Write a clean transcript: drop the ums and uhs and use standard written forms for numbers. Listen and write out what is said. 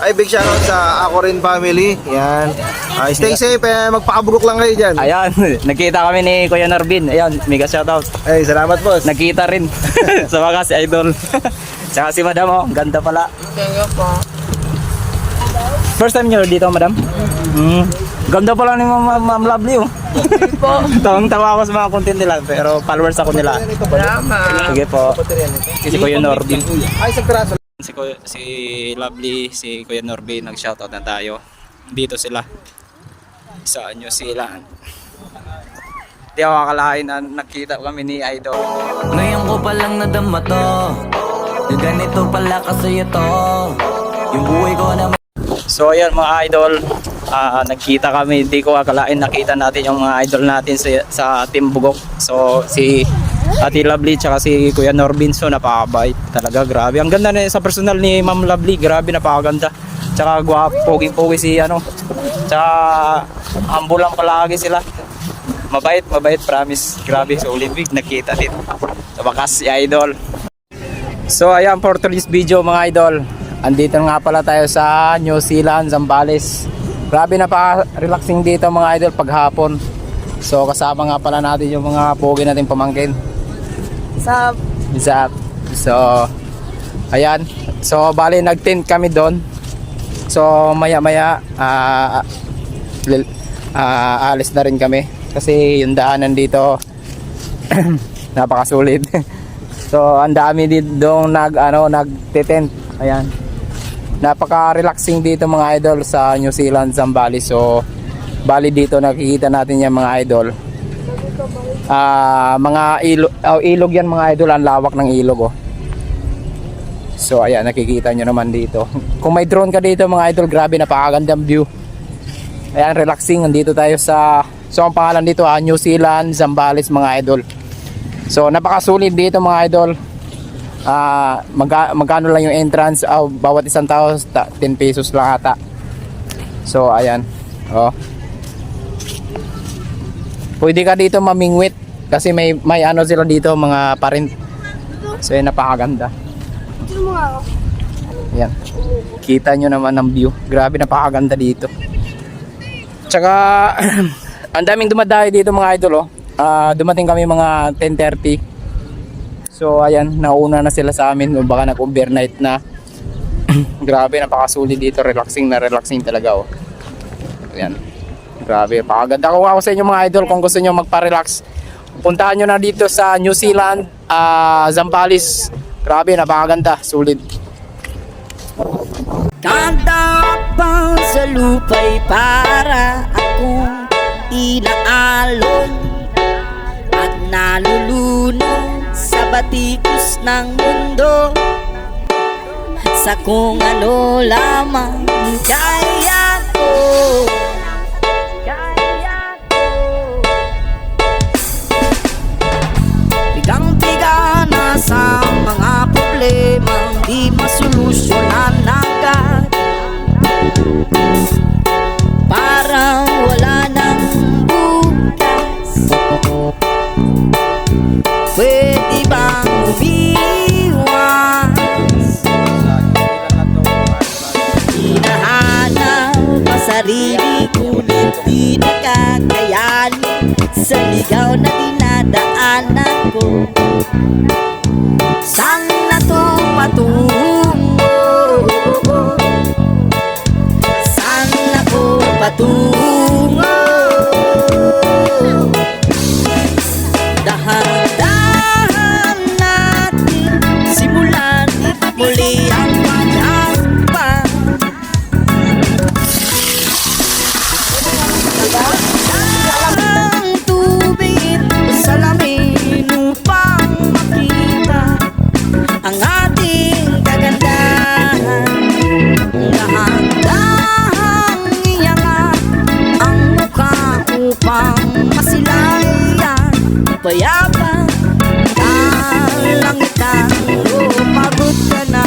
Ay, big shoutout sa Ako Rin family. Yan. Stay safe, magpakaburok lang kayo dyan. Ayan, nagkita kami ni Kuya Norbin. Ayan, mega shoutout. Ay, salamat boss. Nagkita rin. Sa wakas si Idol. Tsaka si Madam, oh, ganda pala. Thank you po. First time nyo dito, Madam? Ganda pala ni Ma'am Lovely, oh. Po. Tawang-tawa ako sa mga content nila, pero followers ako nila. Salamat. Sige po. Si Kuya Norbin. Ay, sa piraso. Si Lovely, si Kuya Norbin, nag-shoutout na tayo. Dito sila. Sa New Zealand. Di ako akalain na nakita kami ni Idol. Ngayon ko palang nadama to. Ganito pala kasi ito. Yung buhay ko na. So ayan mga idol, nagkita kami. Di ko akalain nakita natin yung mga idol natin sa Team Bugok. So si Ate Lovely tsaka si Kuya Norbin, so napakabait talaga, grabe. Ang ganda na sa personal ni Ma'am Lovely, grabe, napakaganda. Tsaka guwapo, pogi-pogi si ano. Tsaka humble lang palagi sila. Mabait, promise. Grabe, solid week nakita din. Sa wakas si Idol. So ayan, for today's video mga idol, andito nga pala tayo sa New Zealand, Zambales. Grabe, napaka-relaxing dito mga idol paghapon. So kasama nga pala natin yung mga pogi natin pamangkin. What's up? So ayan, so bali nag-tent kami doon. So maya maya alis na rin kami kasi yung daanan dito napakasulit. So ang dami dito nag-tent. Ayan. Napaka-relaxing dito mga idol sa New Zealand, Zambales. So bali dito nakikita natin yung mga idol. Mga ilog yan mga idol, ang lawak ng ilog, oh. So ayan, nakikita nyo naman dito. Kung may drone ka dito mga idol, grabe, napakagandang view. Ayan, relaxing. Nandito tayo sa, so ang pangalan dito New Zealand, Zambales mga idol. So napakasulit dito mga idol. Magkano lang yung entrance, bawat isang tao 10 pesos lang ata. So ayan, oh. Pwede ka dito mamingwit kasi may ano sila dito, mga parent. So ayan, napakaganda. Ayan, kita nyo naman ang view, grabe, napakaganda dito. Tsaka ang daming dumadayo dito mga idol, oh. Dumating kami mga 10:30. So ayan, nauna na sila sa amin, o baka nag-overnight na. Grabe, napakasulit dito, relaxing na relaxing talaga, oh. Ayan, grabe, napakaganda. Kung ako sa inyo mga idol, kung gusto nyo magpa-relax, puntahan nyo na dito sa New Zealand, Zambales. Grabe, napakaganda, sulit. Tatapang sa lupa'y para akong inaalon at nalulunod sa batikos ng mundo, sa kung ano lamang kaya ko. Bigang-biga na sa mga problemang di masolusyonan agad, parang wala nang bukas. Pwede bang umiwas? Hinahanap ang sarili ngunit di nakakayanin sa ligaw na dinadaanan ko. Saan na to patungo? Saan na ko patungo? Dahan-dahan natin simulan muli ang paghampas. Ang tubig sa lamin upang makita ang ating kagandahan. Dahan-dahang iyangat ang mukha upang masilayan. Payapang kalangitan, pagod ka na.